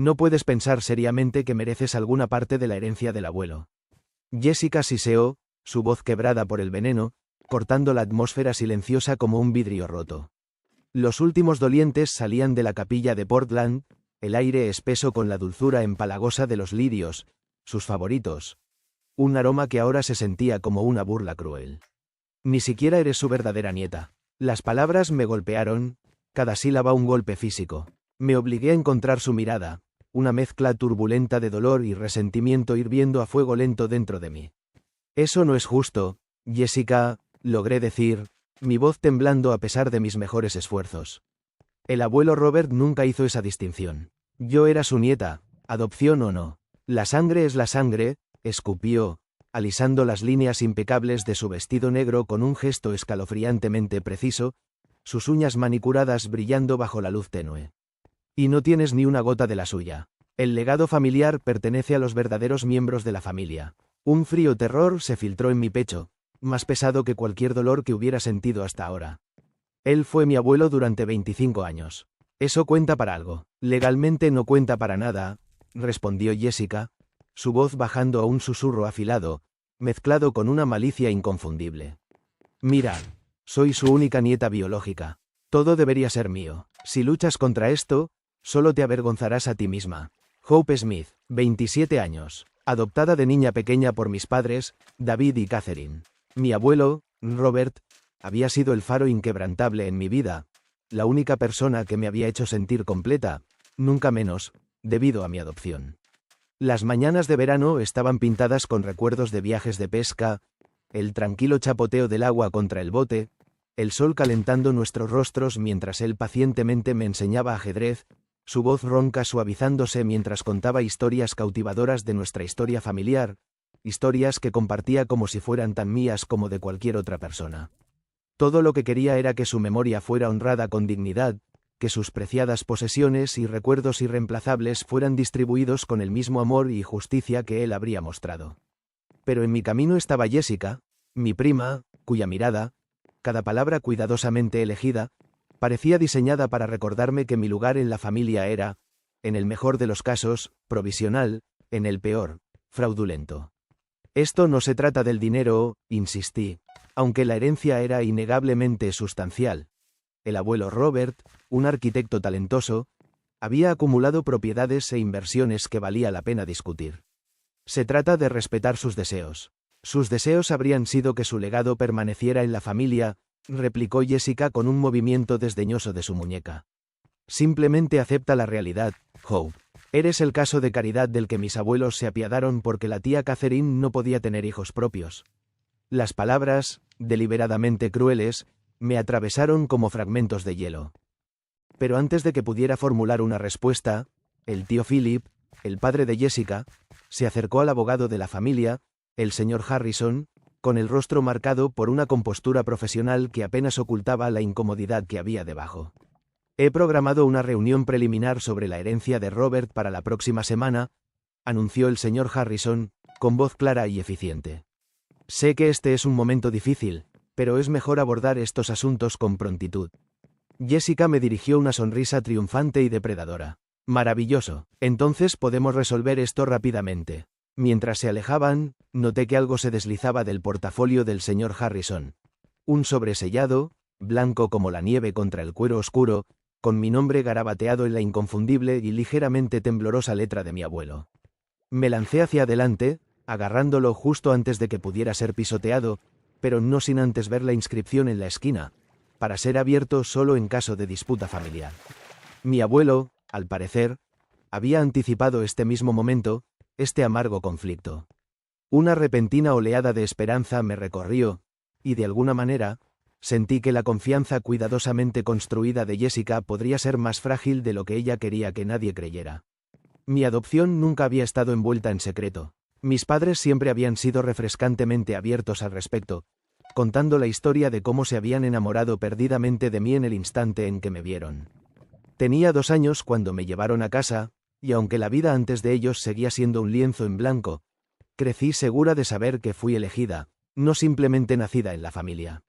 No puedes pensar seriamente que mereces alguna parte de la herencia del abuelo. Jessica siseó, su voz quebrada por el veneno, cortando la atmósfera silenciosa como un vidrio roto. Los últimos dolientes salían de la capilla de Portland, el aire espeso con la dulzura empalagosa de los lirios, sus favoritos. Un aroma que ahora se sentía como una burla cruel. Ni siquiera eres su verdadera nieta. Las palabras me golpearon, cada sílaba un golpe físico. Me obligué a encontrar su mirada, una mezcla turbulenta de dolor y resentimiento hirviendo a fuego lento dentro de mí. Eso no es justo, Jessica, logré decir, mi voz temblando a pesar de mis mejores esfuerzos. El abuelo Robert nunca hizo esa distinción. Yo era su nieta, adopción o no. La sangre es la sangre, escupió, alisando las líneas impecables de su vestido negro con un gesto escalofriantemente preciso, sus uñas manicuradas brillando bajo la luz tenue. Y no tienes ni una gota de la suya. El legado familiar pertenece a los verdaderos miembros de la familia. Un frío terror se filtró en mi pecho, más pesado que cualquier dolor que hubiera sentido hasta ahora. Él fue mi abuelo durante 25 años. Eso cuenta para algo. Legalmente no cuenta para nada, respondió Jessica, su voz bajando a un susurro afilado, mezclado con una malicia inconfundible. Mirad, soy su única nieta biológica. Todo debería ser mío. Si luchas contra esto, solo te avergonzarás a ti misma. Hope Smith, 27 años, adoptada de niña pequeña por mis padres, David y Catherine. Mi abuelo, Robert, había sido el faro inquebrantable en mi vida, la única persona que me había hecho sentir completa, nunca menos, debido a mi adopción. Las mañanas de verano estaban pintadas con recuerdos de viajes de pesca, el tranquilo chapoteo del agua contra el bote, el sol calentando nuestros rostros mientras él pacientemente me enseñaba ajedrez, su voz ronca suavizándose mientras contaba historias cautivadoras de nuestra historia familiar, historias que compartía como si fueran tan mías como de cualquier otra persona. Todo lo que quería era que su memoria fuera honrada con dignidad, que sus preciadas posesiones y recuerdos irreemplazables fueran distribuidos con el mismo amor y justicia que él habría mostrado. Pero en mi camino estaba Jessica, mi prima, cuya mirada, cada palabra cuidadosamente elegida, parecía diseñada para recordarme que mi lugar en la familia era, en el mejor de los casos, provisional, en el peor, fraudulento. Esto no se trata del dinero, insistí, aunque la herencia era innegablemente sustancial. El abuelo Robert, un arquitecto talentoso, había acumulado propiedades e inversiones que valía la pena discutir. Se trata de respetar sus deseos. Sus deseos habrían sido que su legado permaneciera en la familia, replicó Jessica con un movimiento desdeñoso de su muñeca. Simplemente acepta la realidad, Hope. Eres el caso de caridad del que mis abuelos se apiadaron porque la tía Catherine no podía tener hijos propios. Las palabras, deliberadamente crueles, me atravesaron como fragmentos de hielo. Pero antes de que pudiera formular una respuesta, el tío Philip, el padre de Jessica, se acercó al abogado de la familia, el señor Harrison, con el rostro marcado por una compostura profesional que apenas ocultaba la incomodidad que había debajo. He programado una reunión preliminar sobre la herencia de Robert para la próxima semana, anunció el señor Harrison, con voz clara y eficiente. Sé que este es un momento difícil, pero es mejor abordar estos asuntos con prontitud. Jessica me dirigió una sonrisa triunfante y depredadora. Maravilloso, entonces podemos resolver esto rápidamente. Mientras se alejaban, noté que algo se deslizaba del portafolio del señor Harrison. Un sobresellado, blanco como la nieve contra el cuero oscuro, con mi nombre garabateado en la inconfundible y ligeramente temblorosa letra de mi abuelo. Me lancé hacia adelante, agarrándolo justo antes de que pudiera ser pisoteado, pero no sin antes ver la inscripción en la esquina, para ser abierto solo en caso de disputa familiar. Mi abuelo, al parecer, había anticipado este mismo momento, este amargo conflicto. Una repentina oleada de esperanza me recorrió, y de alguna manera, sentí que la confianza cuidadosamente construida de Jessica podría ser más frágil de lo que ella quería que nadie creyera. Mi adopción nunca había estado envuelta en secreto. Mis padres siempre habían sido refrescantemente abiertos al respecto, contando la historia de cómo se habían enamorado perdidamente de mí en el instante en que me vieron. Tenía 2 años cuando me llevaron a casa, y aunque la vida antes de ellos seguía siendo un lienzo en blanco, crecí segura de saber que fui elegida, no simplemente nacida en la familia.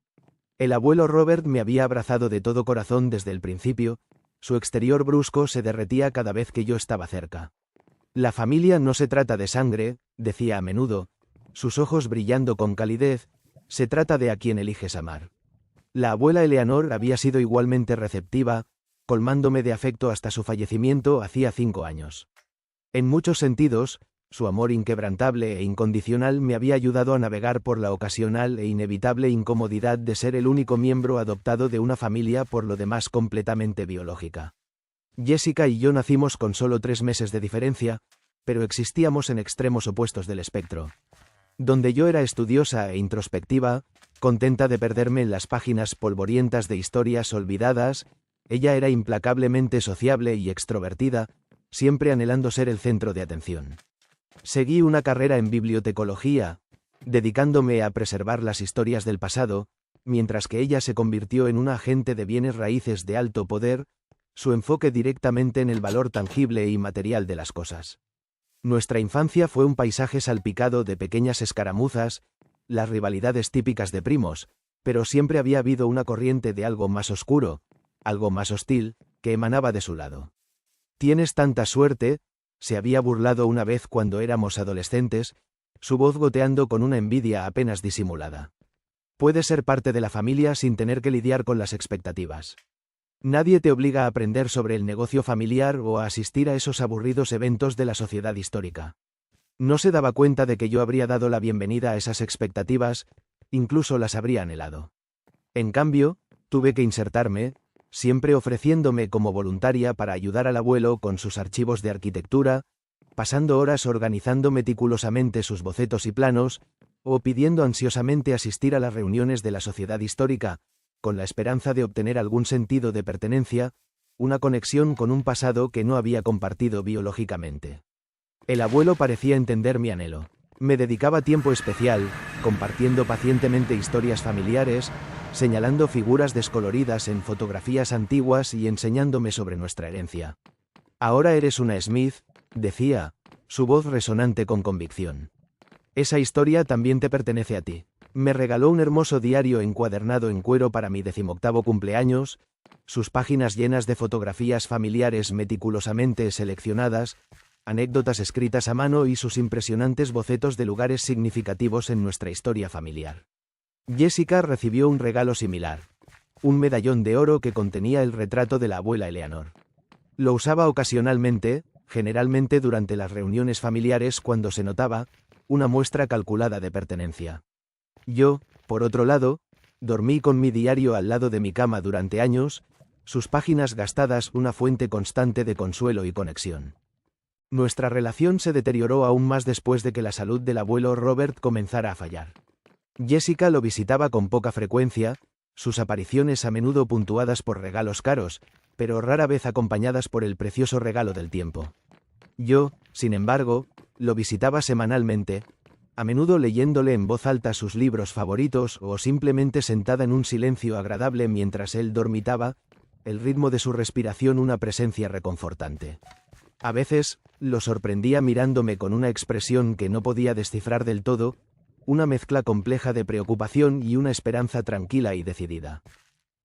El abuelo Robert me había abrazado de todo corazón desde el principio, Su exterior brusco se derretía cada vez que yo estaba cerca. La familia no se trata de sangre, decía a menudo, sus ojos brillando con calidez, se trata de a quien eliges amar. La abuela Eleanor había sido igualmente receptiva, colmándome de afecto hasta su fallecimiento hacía 5 años. En muchos sentidos, su amor inquebrantable e incondicional me había ayudado a navegar por la ocasional e inevitable incomodidad de ser el único miembro adoptado de una familia por lo demás completamente biológica. Jessica y yo nacimos con solo 3 meses de diferencia, pero existíamos en extremos opuestos del espectro. Donde yo era estudiosa e introspectiva, contenta de perderme en las páginas polvorientas de historias olvidadas, ella era implacablemente sociable y extrovertida, siempre anhelando ser el centro de atención. Seguí una carrera en bibliotecología, dedicándome a preservar las historias del pasado, mientras que ella se convirtió en una agente de bienes raíces de alto poder, su enfoque directamente en el valor tangible y material de las cosas. Nuestra infancia fue un paisaje salpicado de pequeñas escaramuzas, las rivalidades típicas de primos, pero siempre había habido una corriente de algo más oscuro, algo más hostil, que emanaba de su lado. «Tienes tanta suerte», se había burlado una vez cuando éramos adolescentes, su voz goteando con una envidia apenas disimulada. Puedes ser parte de la familia sin tener que lidiar con las expectativas. Nadie te obliga a aprender sobre el negocio familiar o a asistir a esos aburridos eventos de la sociedad histórica. No se daba cuenta de que yo habría dado la bienvenida a esas expectativas, incluso las habría anhelado. En cambio, tuve que insertarme, siempre ofreciéndome como voluntaria para ayudar al abuelo con sus archivos de arquitectura, pasando horas organizando meticulosamente sus bocetos y planos, o pidiendo ansiosamente asistir a las reuniones de la sociedad histórica, con la esperanza de obtener algún sentido de pertenencia, una conexión con un pasado que no había compartido biológicamente. El abuelo parecía entender mi anhelo. Me dedicaba tiempo especial, compartiendo pacientemente historias familiares, señalando figuras descoloridas en fotografías antiguas y enseñándome sobre nuestra herencia. «Ahora eres una Smith», decía, su voz resonante con convicción. «Esa historia también te pertenece a ti». Me regaló un hermoso diario encuadernado en cuero para mi 18º cumpleaños, sus páginas llenas de fotografías familiares meticulosamente seleccionadas, anécdotas escritas a mano y sus impresionantes bocetos de lugares significativos en nuestra historia familiar. Jessica recibió un regalo similar, un medallón de oro que contenía el retrato de la abuela Eleanor. Lo usaba ocasionalmente, generalmente durante las reuniones familiares cuando se notaba una muestra calculada de pertenencia. Yo, por otro lado, dormí con mi diario al lado de mi cama durante años, sus páginas gastadas una fuente constante de consuelo y conexión. Nuestra relación se deterioró aún más después de que la salud del abuelo Robert comenzara a fallar. Jessica lo visitaba con poca frecuencia, sus apariciones a menudo puntuadas por regalos caros, pero rara vez acompañadas por el precioso regalo del tiempo. Yo, sin embargo, lo visitaba semanalmente, a menudo leyéndole en voz alta sus libros favoritos o simplemente sentada en un silencio agradable mientras él dormitaba, el ritmo de su respiración una presencia reconfortante. A veces, lo sorprendía mirándome con una expresión que no podía descifrar del todo, una mezcla compleja de preocupación y una esperanza tranquila y decidida.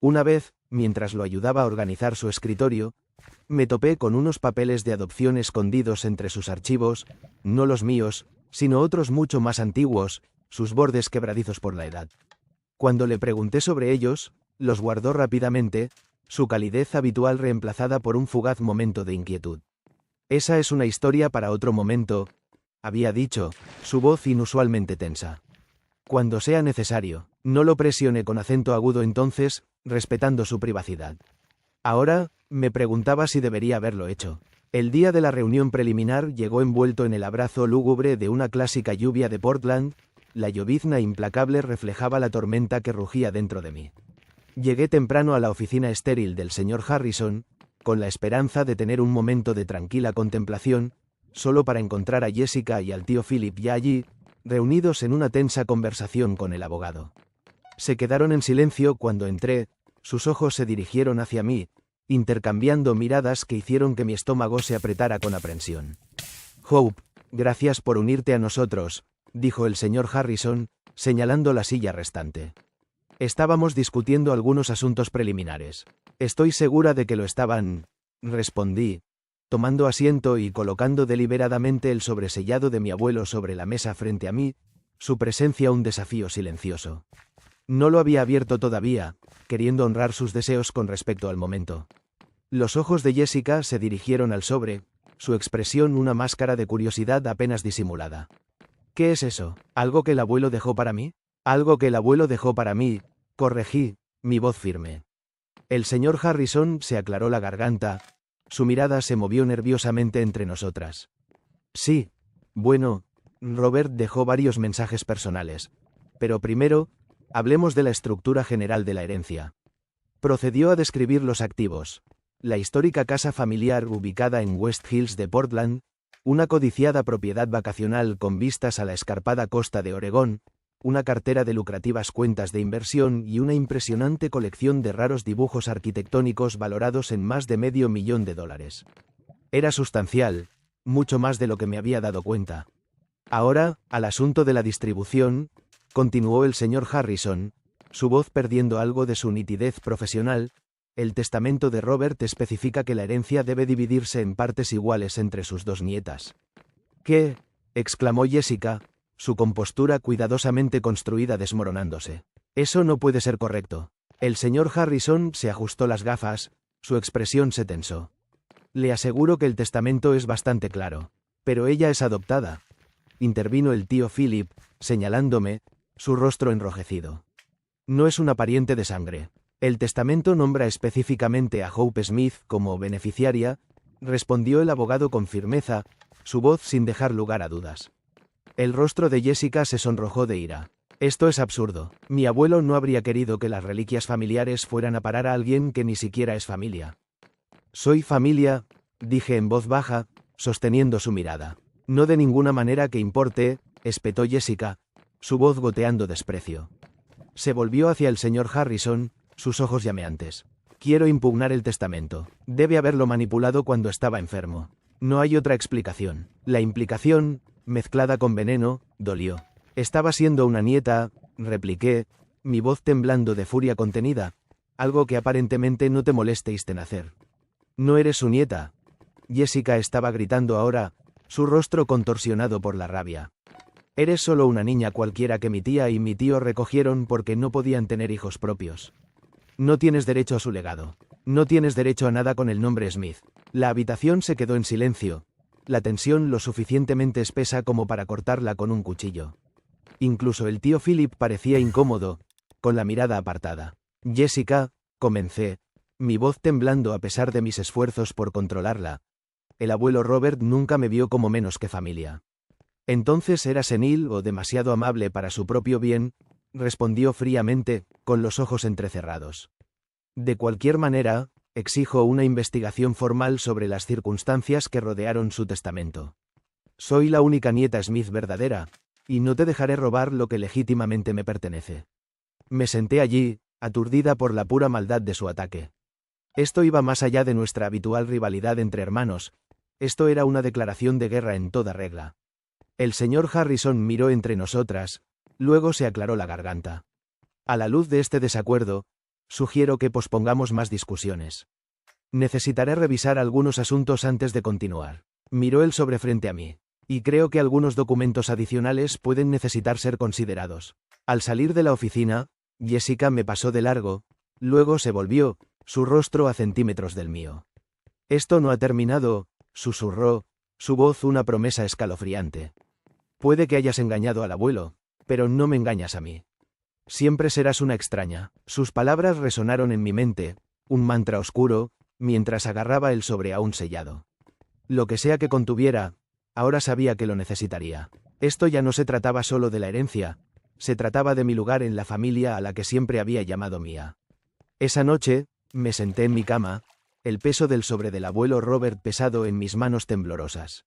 Una vez, mientras lo ayudaba a organizar su escritorio, me topé con unos papeles de adopción escondidos entre sus archivos, no los míos, sino otros mucho más antiguos, sus bordes quebradizos por la edad. Cuando le pregunté sobre ellos, los guardó rápidamente, su calidez habitual reemplazada por un fugaz momento de inquietud. «Esa es una historia para otro momento», había dicho, su voz inusualmente tensa. «Cuando sea necesario». No lo presioné con acento agudo entonces, respetando su privacidad. Ahora, me preguntaba si debería haberlo hecho. El día de la reunión preliminar llegó envuelto en el abrazo lúgubre de una clásica lluvia de Portland, la llovizna implacable reflejaba la tormenta que rugía dentro de mí. Llegué temprano a la oficina estéril del señor Harrison, con la esperanza de tener un momento de tranquila contemplación, solo para encontrar a Jessica y al tío Philip ya allí, reunidos en una tensa conversación con el abogado. Se quedaron en silencio cuando entré, sus ojos se dirigieron hacia mí, intercambiando miradas que hicieron que mi estómago se apretara con aprensión. «Hope, gracias por unirte a nosotros», dijo el señor Harrison, señalando la silla restante. Estábamos discutiendo algunos asuntos preliminares. Estoy segura de que lo estaban, respondí, tomando asiento y colocando deliberadamente el sobresellado de mi abuelo sobre la mesa frente a mí, su presencia un desafío silencioso. No lo había abierto todavía, queriendo honrar sus deseos con respecto al momento. Los ojos de Jessica se dirigieron al sobre, su expresión una máscara de curiosidad apenas disimulada. ¿Qué es eso? ¿Algo que el abuelo dejó para mí? Algo que el abuelo dejó para mí, corregí, mi voz firme. El señor Harrison se aclaró la garganta, su mirada se movió nerviosamente entre nosotras. Sí, bueno, Robert dejó varios mensajes personales, pero primero, hablemos de la estructura general de la herencia. Procedió a describir los activos. La histórica casa familiar ubicada en West Hills de Portland, una codiciada propiedad vacacional con vistas a la escarpada costa de Oregón, una cartera de lucrativas cuentas de inversión y una impresionante colección de raros dibujos arquitectónicos valorados en más de $500,000. Era sustancial, mucho más de lo que me había dado cuenta. Ahora, al asunto de la distribución, continuó el señor Harrison, su voz perdiendo algo de su nitidez profesional. El testamento de Robert especifica que la herencia debe dividirse en partes iguales entre sus dos nietas. ¿Qué? Exclamó Jessica, su compostura cuidadosamente construida desmoronándose. Eso no puede ser correcto. El señor Harrison se ajustó las gafas, su expresión se tensó. Le aseguro que el testamento es bastante claro. Pero ella es adoptada. Intervino el tío Philip, señalándome, su rostro enrojecido. No es una pariente de sangre. El testamento nombra específicamente a Hope Smith como beneficiaria, respondió el abogado con firmeza, su voz sin dejar lugar a dudas. El rostro de Jessica se sonrojó de ira. Esto es absurdo. Mi abuelo no habría querido que las reliquias familiares fueran a parar a alguien que ni siquiera es familia. Soy familia, dije en voz baja, sosteniendo su mirada. No de ninguna manera que importe, espetó Jessica, su voz goteando desprecio. Se volvió hacia el señor Harrison, sus ojos llameantes. Quiero impugnar el testamento. Debe haberlo manipulado cuando estaba enfermo. No hay otra explicación. La implicación, mezclada con veneno, dolió. Estaba siendo una nieta, repliqué, mi voz temblando de furia contenida, algo que aparentemente no te molesteíste en hacer. No eres su nieta. Jessica estaba gritando ahora, su rostro contorsionado por la rabia. Eres solo una niña cualquiera que mi tía y mi tío recogieron porque no podían tener hijos propios. No tienes derecho a su legado. No tienes derecho a nada con el nombre Smith. La habitación se quedó en silencio, la tensión lo suficientemente espesa como para cortarla con un cuchillo. Incluso el tío Philip parecía incómodo, con la mirada apartada. Jessica, comencé, mi voz temblando a pesar de mis esfuerzos por controlarla. El abuelo Robert nunca me vio como menos que familia. Entonces era senil o demasiado amable para su propio bien, respondió fríamente, con los ojos entrecerrados. De cualquier manera, exijo una investigación formal sobre las circunstancias que rodearon su testamento. Soy la única nieta Smith verdadera, y no te dejaré robar lo que legítimamente me pertenece. Me senté allí, aturdida por la pura maldad de su ataque. Esto iba más allá de nuestra habitual rivalidad entre hermanos, esto era una declaración de guerra en toda regla. El señor Harrison miró entre nosotras, luego se aclaró la garganta. A la luz de este desacuerdo, sugiero que pospongamos más discusiones. Necesitaré revisar algunos asuntos antes de continuar. Miró el sobre frente a mí. Y creo que algunos documentos adicionales pueden necesitar ser considerados. Al salir de la oficina, Jessica me pasó de largo, luego se volvió, su rostro a centímetros del mío. Esto no ha terminado, susurró, su voz una promesa escalofriante. Puede que hayas engañado al abuelo, pero no me engañas a mí. Siempre serás una extraña. Sus palabras resonaron en mi mente, un mantra oscuro, mientras agarraba el sobre aún sellado. Lo que sea que contuviera, ahora sabía que lo necesitaría. Esto ya no se trataba solo de la herencia, se trataba de mi lugar en la familia a la que siempre había llamado mía. Esa noche, me senté en mi cama, el peso del sobre del abuelo Robert pesado en mis manos temblorosas.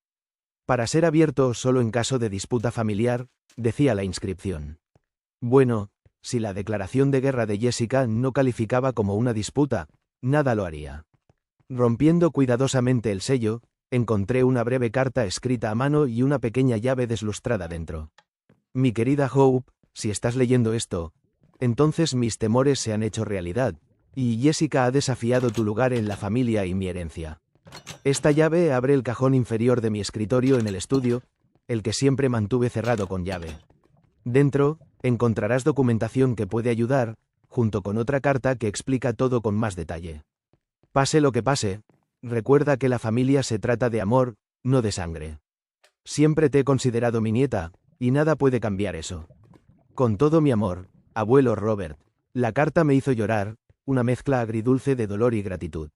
Para ser abierto solo en caso de disputa familiar, decía la inscripción. Bueno, si la declaración de guerra de Jessica no calificaba como una disputa, nada lo haría. Rompiendo cuidadosamente el sello, encontré una breve carta escrita a mano y una pequeña llave deslustrada dentro. Mi querida Hope, si estás leyendo esto, entonces mis temores se han hecho realidad, y Jessica ha desafiado tu lugar en la familia y mi herencia. Esta llave abre el cajón inferior de mi escritorio en el estudio, el que siempre mantuve cerrado con llave. Dentro, encontrarás documentación que puede ayudar, junto con otra carta que explica todo con más detalle. Pase lo que pase, recuerda que la familia se trata de amor, no de sangre. Siempre te he considerado mi nieta, y nada puede cambiar eso. Con todo mi amor, abuelo Robert. La carta me hizo llorar, una mezcla agridulce de dolor y gratitud.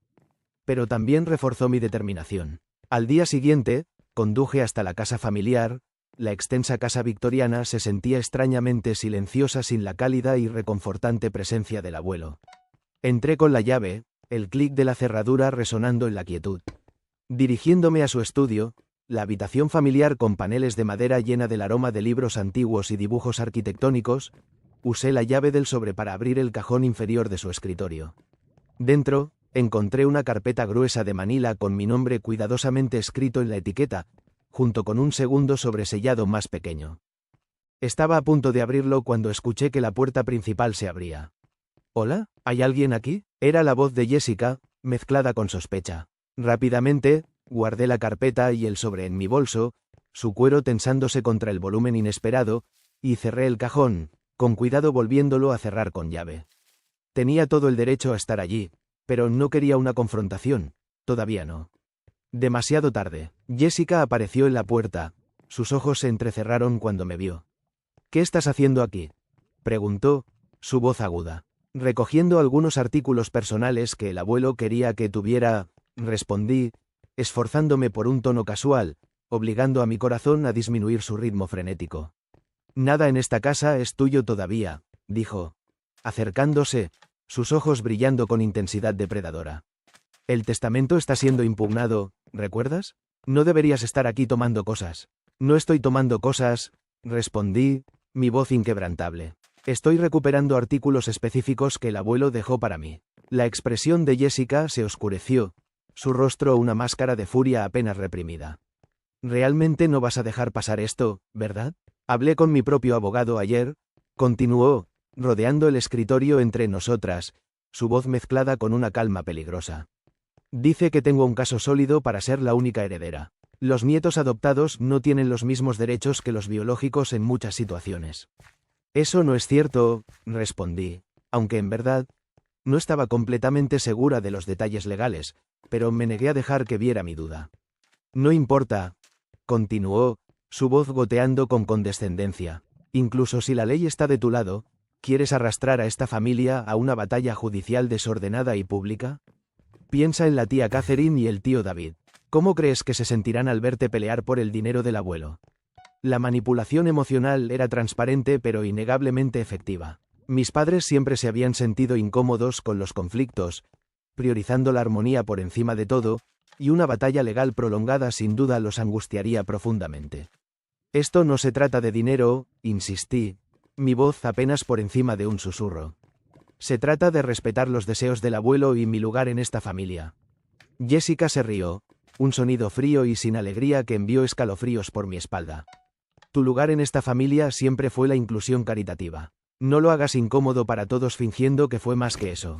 Pero también reforzó mi determinación. Al día siguiente, conduje hasta la casa familiar. La extensa casa victoriana se sentía extrañamente silenciosa sin la cálida y reconfortante presencia del abuelo. Entré con la llave, el clic de la cerradura resonando en la quietud. Dirigiéndome a su estudio, la habitación familiar con paneles de madera llena del aroma de libros antiguos y dibujos arquitectónicos, usé la llave del sobre para abrir el cajón inferior de su escritorio. Dentro, encontré una carpeta gruesa de manila con mi nombre cuidadosamente escrito en la etiqueta, junto con un segundo sobresellado más pequeño. Estaba a punto de abrirlo cuando escuché que la puerta principal se abría. «¿Hola? ¿Hay alguien aquí?». Era la voz de Jessica, mezclada con sospecha. Rápidamente, guardé la carpeta y el sobre en mi bolso, su cuero tensándose contra el volumen inesperado, y cerré el cajón, con cuidado volviéndolo a cerrar con llave. Tenía todo el derecho a estar allí, pero no quería una confrontación, todavía no. Demasiado tarde. Jessica apareció en la puerta, sus ojos se entrecerraron cuando me vio. «¿Qué estás haciendo aquí?», preguntó, su voz aguda. «Recogiendo algunos artículos personales que el abuelo quería que tuviera», respondí, esforzándome por un tono casual, obligando a mi corazón a disminuir su ritmo frenético. «Nada en esta casa es tuyo todavía», dijo, acercándose, sus ojos brillando con intensidad depredadora. «El testamento está siendo impugnado, ¿recuerdas? No deberías estar aquí tomando cosas». «No estoy tomando cosas», respondí, mi voz inquebrantable. «Estoy recuperando artículos específicos que el abuelo dejó para mí». La expresión de Jessica se oscureció, su rostro una máscara de furia apenas reprimida. «Realmente no vas a dejar pasar esto, ¿verdad? Hablé con mi propio abogado ayer», continuó, rodeando el escritorio entre nosotras, su voz mezclada con una calma peligrosa. «Dice que tengo un caso sólido para ser la única heredera. Los nietos adoptados no tienen los mismos derechos que los biológicos en muchas situaciones». «Eso no es cierto», respondí, aunque en verdad, no estaba completamente segura de los detalles legales, pero me negué a dejar que viera mi duda. «No importa», continuó, su voz goteando con condescendencia. «Incluso si la ley está de tu lado, ¿quieres arrastrar a esta familia a una batalla judicial desordenada y pública? Piensa en la tía Catherine y el tío David. ¿Cómo crees que se sentirán al verte pelear por el dinero del abuelo?». La manipulación emocional era transparente pero innegablemente efectiva. Mis padres siempre se habían sentido incómodos con los conflictos, priorizando la armonía por encima de todo, y una batalla legal prolongada sin duda los angustiaría profundamente. «Esto no se trata de dinero», insistí, mi voz apenas por encima de un susurro. «Se trata de respetar los deseos del abuelo y mi lugar en esta familia». Jessica se rió, un sonido frío y sin alegría que envió escalofríos por mi espalda. «Tu lugar en esta familia siempre fue la inclusión caritativa. No lo hagas incómodo para todos fingiendo que fue más que eso».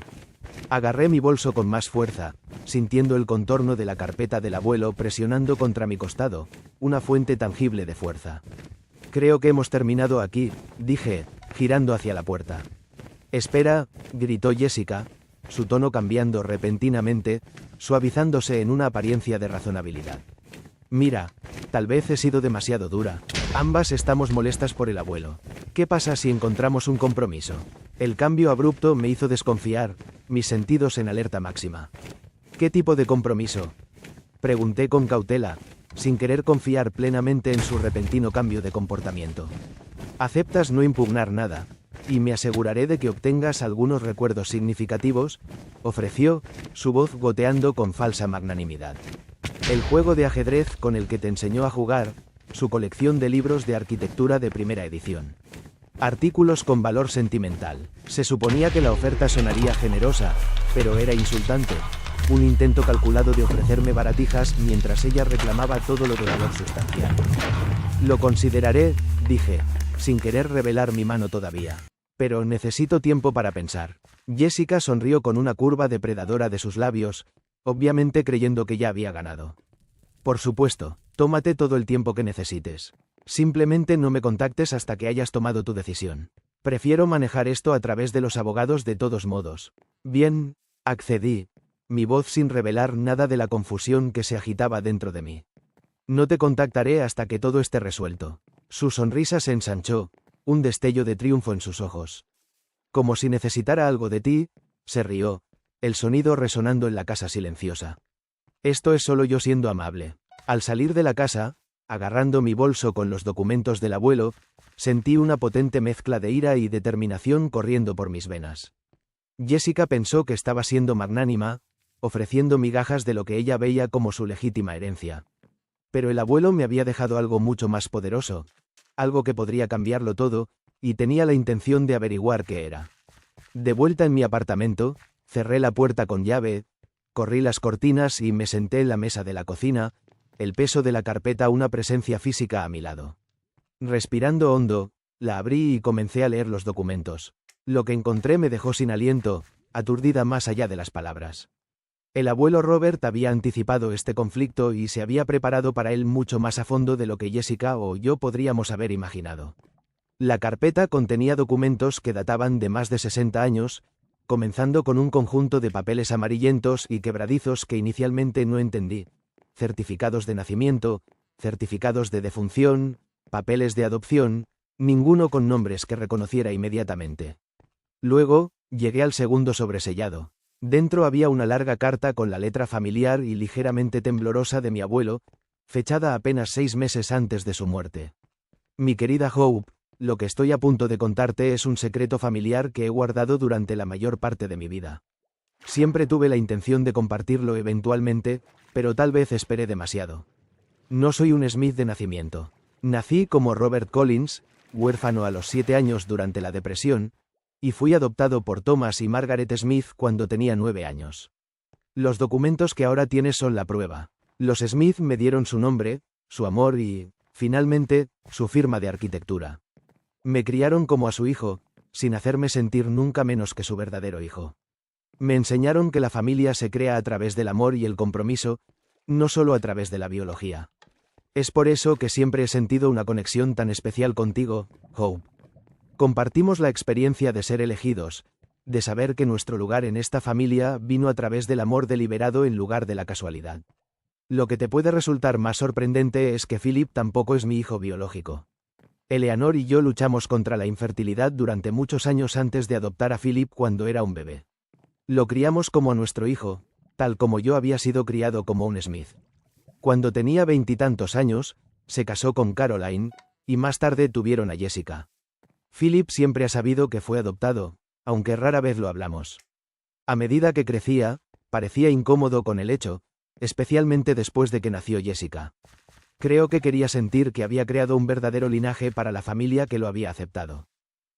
Agarré mi bolso con más fuerza, sintiendo el contorno de la carpeta del abuelo presionando contra mi costado, una fuente tangible de fuerza. «Creo que hemos terminado aquí», dije, girando hacia la puerta. «Espera», gritó Jessica, su tono cambiando repentinamente, suavizándose en una apariencia de razonabilidad. «Mira, tal vez he sido demasiado dura. Ambas estamos molestas por el abuelo. ¿Qué pasa si encontramos un compromiso?». El cambio abrupto me hizo desconfiar, mis sentidos en alerta máxima. «¿Qué tipo de compromiso?», pregunté con cautela, sin querer confiar plenamente en su repentino cambio de comportamiento. «¿Aceptas no impugnar nada, y me aseguraré de que obtengas algunos recuerdos significativos?», ofreció, su voz goteando con falsa magnanimidad. «El juego de ajedrez con el que te enseñó a jugar, su colección de libros de arquitectura de primera edición. Artículos con valor sentimental». Se suponía que la oferta sonaría generosa, pero era insultante. Un intento calculado de ofrecerme baratijas mientras ella reclamaba todo lo de valor sustancial. «Lo consideraré», dije, sin querer revelar mi mano todavía. Pero necesito tiempo para pensar. Jessica sonrió con una curva depredadora de sus labios, obviamente creyendo que ya había ganado. Por supuesto, tómate todo el tiempo que necesites. Simplemente no me contactes hasta que hayas tomado tu decisión. Prefiero manejar esto a través de los abogados de todos modos. Bien, accedí, mi voz sin revelar nada de la confusión que se agitaba dentro de mí. No te contactaré hasta que todo esté resuelto. Su sonrisa se ensanchó, un destello de triunfo en sus ojos. Como si necesitara algo de ti, se rió, el sonido resonando en la casa silenciosa. Esto es solo yo siendo amable. Al salir de la casa, agarrando mi bolso con los documentos del abuelo, sentí una potente mezcla de ira y determinación corriendo por mis venas. Jessica pensó que estaba siendo magnánima, ofreciendo migajas de lo que ella veía como su legítima herencia. Pero el abuelo me había dejado algo mucho más poderoso, algo que podría cambiarlo todo, y tenía la intención de averiguar qué era. De vuelta en mi apartamento, cerré la puerta con llave, corrí las cortinas y me senté en la mesa de la cocina, el peso de la carpeta una presencia física a mi lado. Respirando hondo, la abrí y comencé a leer los documentos. Lo que encontré me dejó sin aliento, aturdida más allá de las palabras. El abuelo Robert había anticipado este conflicto y se había preparado para él mucho más a fondo de lo que Jessica o yo podríamos haber imaginado. La carpeta contenía documentos que databan de más de 60 años, comenzando con un conjunto de papeles amarillentos y quebradizos que inicialmente no entendí. Certificados de nacimiento, certificados de defunción, papeles de adopción, ninguno con nombres que reconociera inmediatamente. Luego, llegué al segundo sobresellado. Dentro había una larga carta con la letra familiar y ligeramente temblorosa de mi abuelo, fechada apenas 6 meses antes de su muerte. Mi querida Hope, lo que estoy a punto de contarte es un secreto familiar que he guardado durante la mayor parte de mi vida. Siempre tuve la intención de compartirlo eventualmente, pero tal vez esperé demasiado. No soy un Smith de nacimiento. Nací como Robert Collins, huérfano a los 7 años durante la depresión, y fui adoptado por Thomas y Margaret Smith cuando tenía 9 años. Los documentos que ahora tienes son la prueba. Los Smith me dieron su nombre, su amor y, finalmente, su firma de arquitectura. Me criaron como a su hijo, sin hacerme sentir nunca menos que su verdadero hijo. Me enseñaron que la familia se crea a través del amor y el compromiso, no solo a través de la biología. Es por eso que siempre he sentido una conexión tan especial contigo, Hope. Compartimos la experiencia de ser elegidos, de saber que nuestro lugar en esta familia vino a través del amor deliberado en lugar de la casualidad. Lo que te puede resultar más sorprendente es que Philip tampoco es mi hijo biológico. Eleanor y yo luchamos contra la infertilidad durante muchos años antes de adoptar a Philip cuando era un bebé. Lo criamos como a nuestro hijo, tal como yo había sido criado como un Smith. Cuando tenía 20 y tantos años, se casó con Caroline, y más tarde tuvieron a Jessica. Philip siempre ha sabido que fue adoptado, aunque rara vez lo hablamos. A medida que crecía, parecía incómodo con el hecho, especialmente después de que nació Jessica. Creo que quería sentir que había creado un verdadero linaje para la familia que lo había aceptado.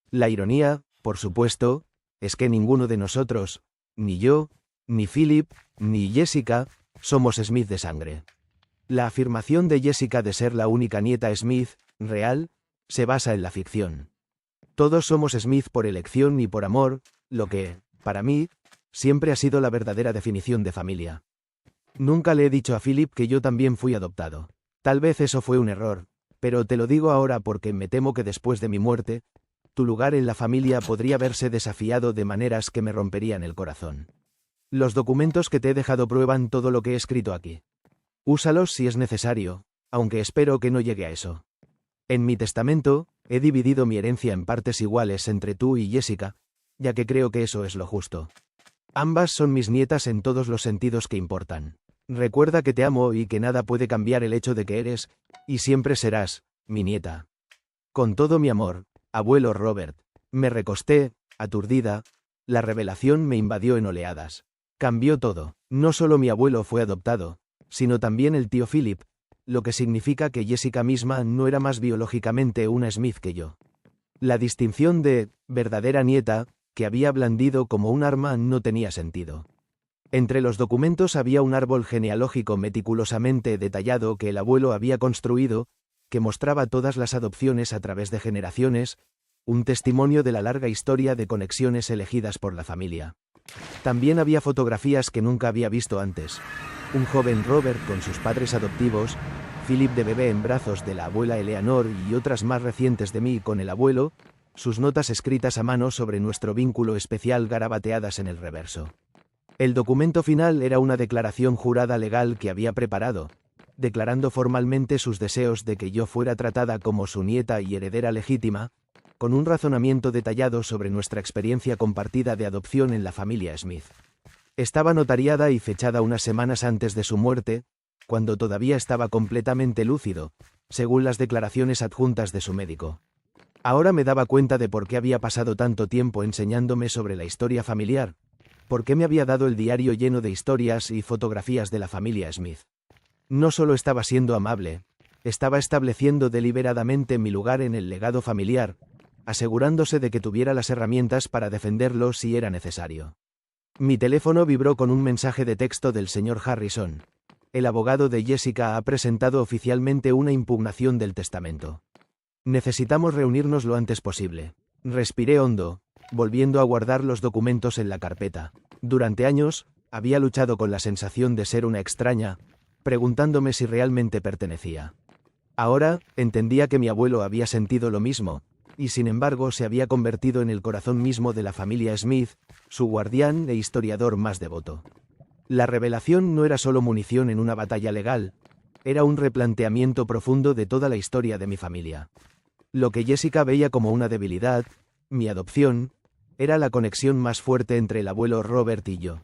La ironía, por supuesto, es que ninguno de nosotros, ni yo, ni Philip, ni Jessica, somos Smith de sangre. La afirmación de Jessica de ser la única nieta Smith, real, se basa en la ficción. Todos somos Smith por elección y por amor, lo que, para mí, siempre ha sido la verdadera definición de familia. Nunca le he dicho a Philip que yo también fui adoptado. Tal vez eso fue un error, pero te lo digo ahora porque me temo que después de mi muerte, tu lugar en la familia podría verse desafiado de maneras que me romperían el corazón. Los documentos que te he dejado prueban todo lo que he escrito aquí. Úsalos si es necesario, aunque espero que no llegue a eso. En mi testamento, he dividido mi herencia en partes iguales entre tú y Jessica, ya que creo que eso es lo justo. Ambas son mis nietas en todos los sentidos que importan. Recuerda que te amo y que nada puede cambiar el hecho de que eres, y siempre serás, mi nieta. Con todo mi amor, abuelo Robert. Me recosté, aturdida, la revelación me invadió en oleadas. Cambió todo. No solo mi abuelo fue adoptado, sino también el tío Philip, lo que significa que Jessica misma no era más biológicamente una Smith que yo. La distinción de verdadera nieta, que había blandido como un arma, no tenía sentido. Entre los documentos había un árbol genealógico meticulosamente detallado que el abuelo había construido, que mostraba todas las adopciones a través de generaciones, un testimonio de la larga historia de conexiones elegidas por la familia. También había fotografías que nunca había visto antes. Un joven Robert con sus padres adoptivos, Philip de bebé en brazos de la abuela Eleanor y otras más recientes de mí con el abuelo, sus notas escritas a mano sobre nuestro vínculo especial garabateadas en el reverso. El documento final era una declaración jurada legal que había preparado, declarando formalmente sus deseos de que yo fuera tratada como su nieta y heredera legítima, con un razonamiento detallado sobre nuestra experiencia compartida de adopción en la familia Smith. Estaba notariada y fechada unas semanas antes de su muerte, cuando todavía estaba completamente lúcido, según las declaraciones adjuntas de su médico. Ahora me daba cuenta de por qué había pasado tanto tiempo enseñándome sobre la historia familiar, por qué me había dado el diario lleno de historias y fotografías de la familia Smith. No solo estaba siendo amable, estaba estableciendo deliberadamente mi lugar en el legado familiar, asegurándose de que tuviera las herramientas para defenderlo si era necesario. Mi teléfono vibró con un mensaje de texto del señor Harrison. El abogado de Jessica ha presentado oficialmente una impugnación del testamento. Necesitamos reunirnos lo antes posible. Respiré hondo, volviendo a guardar los documentos en la carpeta. Durante años, había luchado con la sensación de ser una extraña, preguntándome si realmente pertenecía. Ahora, entendía que mi abuelo había sentido lo mismo, y sin embargo se había convertido en el corazón mismo de la familia Smith, su guardián e historiador más devoto. La revelación no era solo munición en una batalla legal, era un replanteamiento profundo de toda la historia de mi familia. Lo que Jessica veía como una debilidad, mi adopción, era la conexión más fuerte entre el abuelo Robert y yo.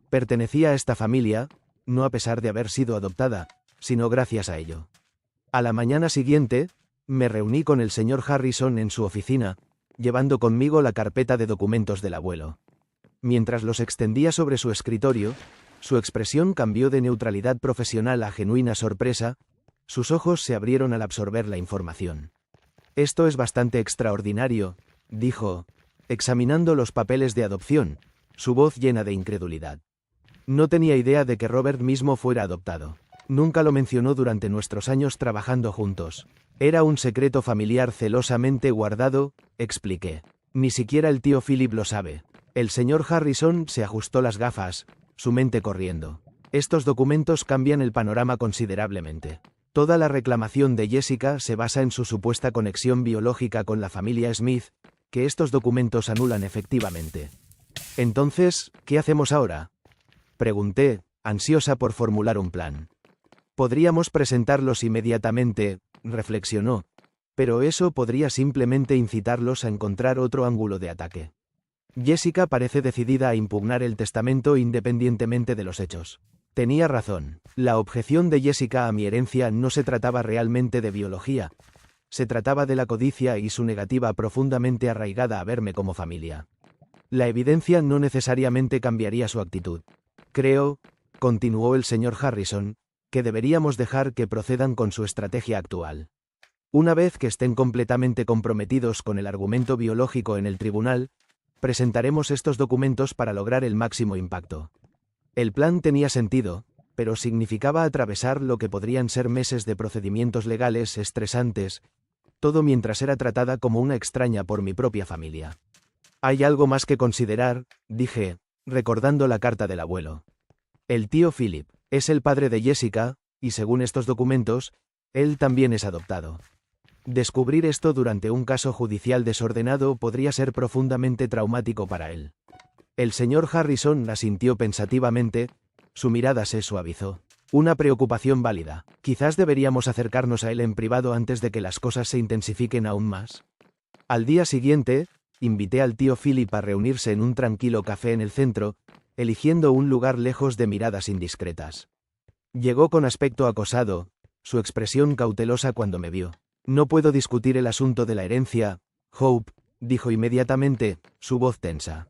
Pertenecía a esta familia, no a pesar de haber sido adoptada, sino gracias a ello. A la mañana siguiente, me reuní con el señor Harrison en su oficina, llevando conmigo la carpeta de documentos del abuelo. Mientras los extendía sobre su escritorio, su expresión cambió de neutralidad profesional a genuina sorpresa, sus ojos se abrieron al absorber la información. Esto es bastante extraordinario, dijo, examinando los papeles de adopción, su voz llena de incredulidad. No tenía idea de que Robert mismo fuera adoptado. Nunca lo mencionó durante nuestros años trabajando juntos. Era un secreto familiar celosamente guardado, expliqué. Ni siquiera el tío Philip lo sabe. El señor Harrison se ajustó las gafas, su mente corriendo. Estos documentos cambian el panorama considerablemente. Toda la reclamación de Jessica se basa en su supuesta conexión biológica con la familia Smith, que estos documentos anulan efectivamente. Entonces, ¿qué hacemos ahora?, pregunté, ansiosa por formular un plan. Podríamos presentarlos inmediatamente, reflexionó, pero eso podría simplemente incitarlos a encontrar otro ángulo de ataque. Jessica parece decidida a impugnar el testamento independientemente de los hechos. Tenía razón. La objeción de Jessica a mi herencia no se trataba realmente de biología. Se trataba de la codicia y su negativa profundamente arraigada a verme como familia. La evidencia no necesariamente cambiaría su actitud. Creo, continuó el señor Harrison, que deberíamos dejar que procedan con su estrategia actual. Una vez que estén completamente comprometidos con el argumento biológico en el tribunal, presentaremos estos documentos para lograr el máximo impacto. El plan tenía sentido, pero significaba atravesar lo que podrían ser meses de procedimientos legales estresantes, todo mientras era tratada como una extraña por mi propia familia. Hay algo más que considerar, dije, recordando la carta del abuelo. El tío Philip es el padre de Jessica, y según estos documentos, él también es adoptado. Descubrir esto durante un caso judicial desordenado podría ser profundamente traumático para él. El señor Harrison asintió pensativamente, su mirada se suavizó. Una preocupación válida. Quizás deberíamos acercarnos a él en privado antes de que las cosas se intensifiquen aún más. Al día siguiente, invité al tío Philip a reunirse en un tranquilo café en el centro, eligiendo un lugar lejos de miradas indiscretas. Llegó con aspecto acosado, su expresión cautelosa cuando me vio. No puedo discutir el asunto de la herencia, Hope, dijo inmediatamente, su voz tensa.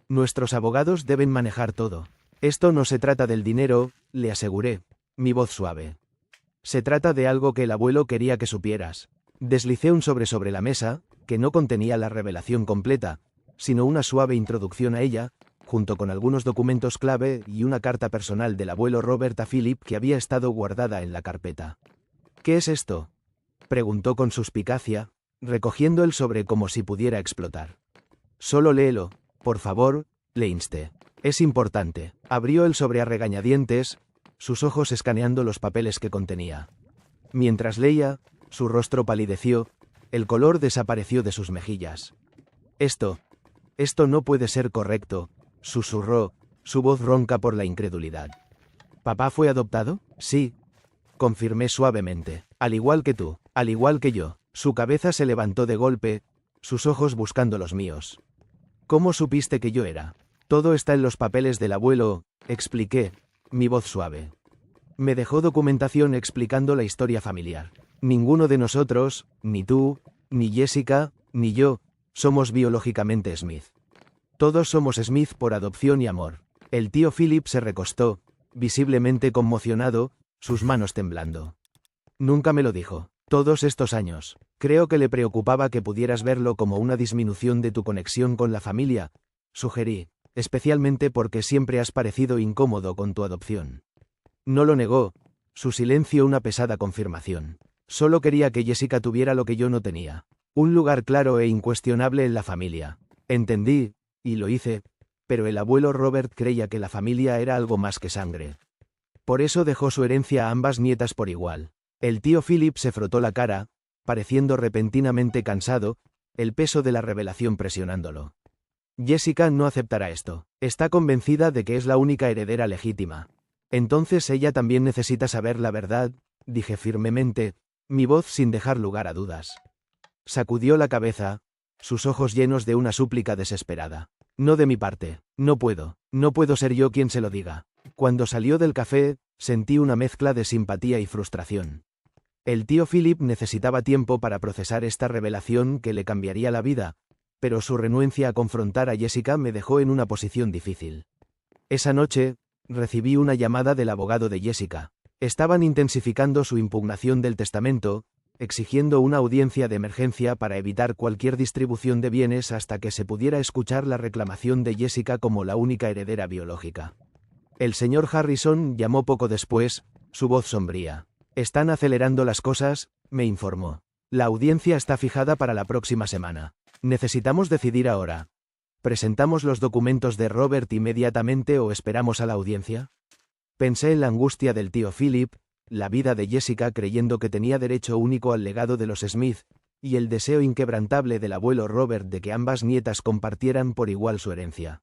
Nuestros abogados deben manejar todo. Esto no se trata del dinero, le aseguré, mi voz suave. Se trata de algo que el abuelo quería que supieras. Deslicé un sobre la mesa, que no contenía la revelación completa, sino una suave introducción a ella, junto con algunos documentos clave y una carta personal del abuelo Robert a Philip que había estado guardada en la carpeta. ¿Qué es esto?, preguntó con suspicacia, recogiendo el sobre como si pudiera explotar. Solo léelo, por favor, le insté. Es importante. Abrió el sobre a regañadientes, sus ojos escaneando los papeles que contenía. Mientras leía, su rostro palideció, el color desapareció de sus mejillas. Esto no puede ser correcto, susurró, su voz ronca por la incredulidad. ¿Papá fue adoptado? Sí, confirmé suavemente. Al igual que tú, al igual que yo. Su cabeza se levantó de golpe, sus ojos buscando los míos. ¿Cómo supiste que yo era? Todo está en los papeles del abuelo, expliqué, mi voz suave. Me dejó documentación explicando la historia familiar. Ninguno de nosotros, ni tú, ni Jessica, ni yo, somos biológicamente Smith. Todos somos Smith por adopción y amor. El tío Philip se recostó, visiblemente conmocionado, sus manos temblando. Nunca me lo dijo. Todos estos años. Creo que le preocupaba que pudieras verlo como una disminución de tu conexión con la familia, sugerí, especialmente porque siempre has parecido incómodo con tu adopción. No lo negó, su silencio una pesada confirmación. Solo quería que Jessica tuviera lo que yo no tenía. Un lugar claro e incuestionable en la familia. Entendí, y lo hice, pero el abuelo Robert creía que la familia era algo más que sangre. Por eso dejó su herencia a ambas nietas por igual. El tío Philip se frotó la cara, pareciendo repentinamente cansado, el peso de la revelación presionándolo. Jessica no aceptará esto. Está convencida de que es la única heredera legítima. Entonces ella también necesita saber la verdad, dije firmemente, mi voz sin dejar lugar a dudas. Sacudió la cabeza, sus ojos llenos de una súplica desesperada. No de mi parte, no puedo ser yo quien se lo diga. Cuando salió del café, sentí una mezcla de simpatía y frustración. El tío Philip necesitaba tiempo para procesar esta revelación que le cambiaría la vida, pero su renuencia a confrontar a Jessica me dejó en una posición difícil. Esa noche, recibí una llamada del abogado de Jessica. Estaban intensificando su impugnación del testamento, exigiendo una audiencia de emergencia para evitar cualquier distribución de bienes hasta que se pudiera escuchar la reclamación de Jessica como la única heredera biológica. El señor Harrison llamó poco después, su voz sombría. Están acelerando las cosas, me informó. La audiencia está fijada para la próxima semana. Necesitamos decidir ahora. ¿Presentamos los documentos de Robert inmediatamente o esperamos a la audiencia? Pensé en la angustia del tío Philip, la vida de Jessica creyendo que tenía derecho único al legado de los Smith, y el deseo inquebrantable del abuelo Robert de que ambas nietas compartieran por igual su herencia.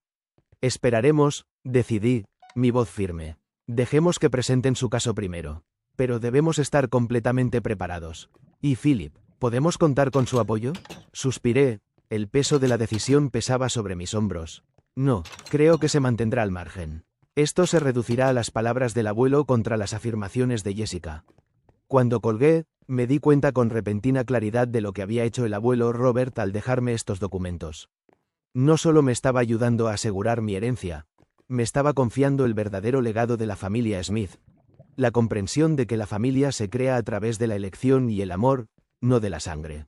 Esperaremos, decidí, mi voz firme. Dejemos que presenten su caso primero. Pero debemos estar completamente preparados. ¿Y Philip, podemos contar con su apoyo? Suspiré, el peso de la decisión pesaba sobre mis hombros. No, creo que se mantendrá al margen. Esto se reducirá a las palabras del abuelo contra las afirmaciones de Jessica. Cuando colgué, me di cuenta con repentina claridad de lo que había hecho el abuelo Robert al dejarme estos documentos. No solo me estaba ayudando a asegurar mi herencia, me estaba confiando el verdadero legado de la familia Smith. La comprensión de que la familia se crea a través de la elección y el amor, no de la sangre.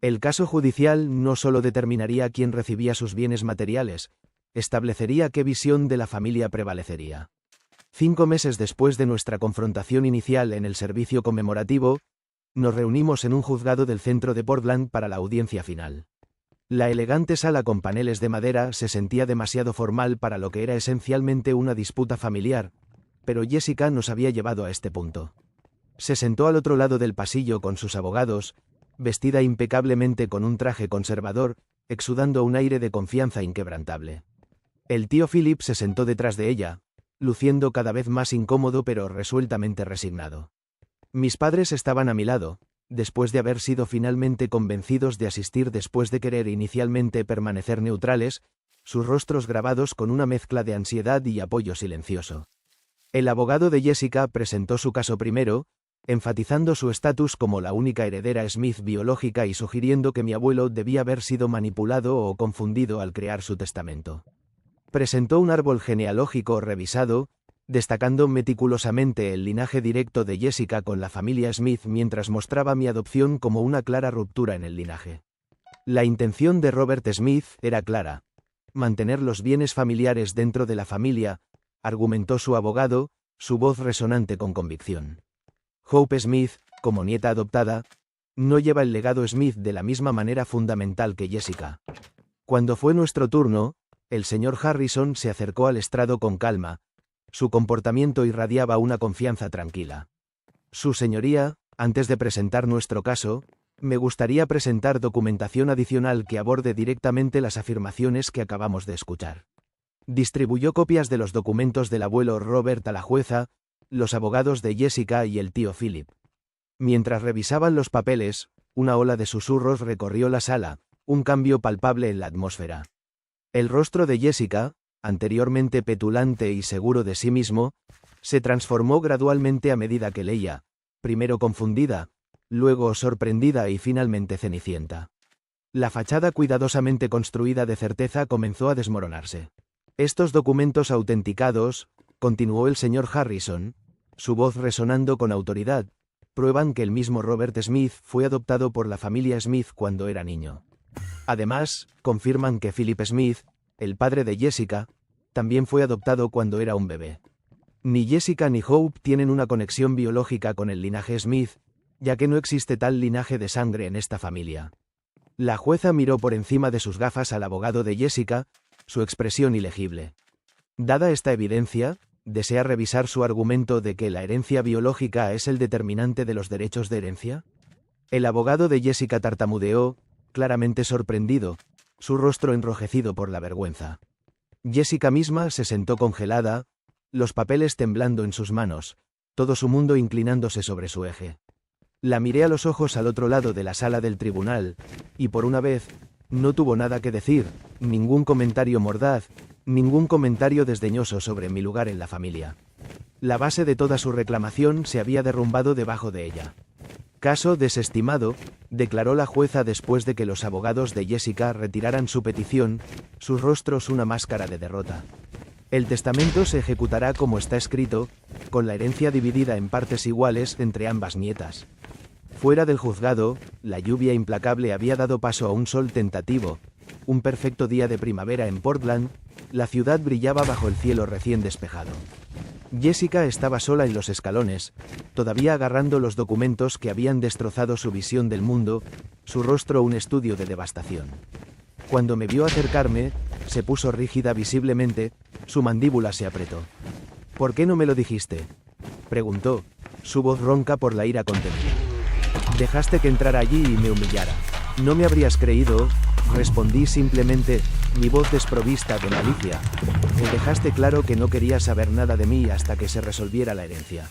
El caso judicial no solo determinaría quién recibía sus bienes materiales, establecería qué visión de la familia prevalecería. 5 meses después de nuestra confrontación inicial en el servicio conmemorativo, nos reunimos en un juzgado del centro de Portland para la audiencia final. La elegante sala con paneles de madera se sentía demasiado formal para lo que era esencialmente una disputa familiar, pero Jessica nos había llevado a este punto. Se sentó al otro lado del pasillo con sus abogados, vestida impecablemente con un traje conservador, exudando un aire de confianza inquebrantable. El tío Philip se sentó detrás de ella, luciendo cada vez más incómodo pero resueltamente resignado. Mis padres estaban a mi lado, después de haber sido finalmente convencidos de asistir después de querer inicialmente permanecer neutrales, sus rostros grabados con una mezcla de ansiedad y apoyo silencioso. El abogado de Jessica presentó su caso primero, enfatizando su estatus como la única heredera Smith biológica y sugiriendo que mi abuelo debía haber sido manipulado o confundido al crear su testamento. Presentó un árbol genealógico revisado, destacando meticulosamente el linaje directo de Jessica con la familia Smith mientras mostraba mi adopción como una clara ruptura en el linaje. La intención de Robert Smith era clara: mantener los bienes familiares dentro de la familia, argumentó su abogado, su voz resonante con convicción. Hope Smith, como nieta adoptada, no lleva el legado Smith de la misma manera fundamental que Jessica. Cuando fue nuestro turno, el señor Harrison se acercó al estrado con calma. Su comportamiento irradiaba una confianza tranquila. Su señoría, antes de presentar nuestro caso, me gustaría presentar documentación adicional que aborde directamente las afirmaciones que acabamos de escuchar. Distribuyó copias de los documentos del abuelo Robert a la jueza, los abogados de Jessica y el tío Philip. Mientras revisaban los papeles, una ola de susurros recorrió la sala, un cambio palpable en la atmósfera. El rostro de Jessica, anteriormente petulante y seguro de sí mismo, se transformó gradualmente a medida que leía, primero confundida, luego sorprendida y finalmente cenicienta. La fachada cuidadosamente construida de certeza comenzó a desmoronarse. Estos documentos autenticados, continuó el señor Harrison, su voz resonando con autoridad, prueban que el mismo Robert Smith fue adoptado por la familia Smith cuando era niño. Además, confirman que Philip Smith, el padre de Jessica, también fue adoptado cuando era un bebé. Ni Jessica ni Hope tienen una conexión biológica con el linaje Smith, ya que no existe tal linaje de sangre en esta familia. La jueza miró por encima de sus gafas al abogado de Jessica, su expresión ilegible. Dada esta evidencia, ¿desea revisar su argumento de que la herencia biológica es el determinante de los derechos de herencia? El abogado de Jessica tartamudeó, claramente sorprendido, su rostro enrojecido por la vergüenza. Jessica misma se sentó congelada, los papeles temblando en sus manos, todo su mundo inclinándose sobre su eje. La miré a los ojos al otro lado de la sala del tribunal, y por una vez, no tuvo nada que decir, ningún comentario mordaz, ningún comentario desdeñoso sobre mi lugar en la familia. La base de toda su reclamación se había derrumbado debajo de ella. Caso desestimado, declaró la jueza después de que los abogados de Jessica retiraran su petición, sus rostros una máscara de derrota. El testamento se ejecutará como está escrito, con la herencia dividida en partes iguales entre ambas nietas. Fuera del juzgado, la lluvia implacable había dado paso a un sol tentativo. Un perfecto día de primavera en Portland, la ciudad brillaba bajo el cielo recién despejado. Jessica estaba sola en los escalones, todavía agarrando los documentos que habían destrozado su visión del mundo, su rostro un estudio de devastación. Cuando me vio acercarme, se puso rígida visiblemente, su mandíbula se apretó. ¿Por qué no me lo dijiste?, preguntó, su voz ronca por la ira contenida. Dejaste que entrara allí y me humillara. No me habrías creído, respondí simplemente, mi voz desprovista de malicia. Me dejaste claro que no querías saber nada de mí hasta que se resolviera la herencia.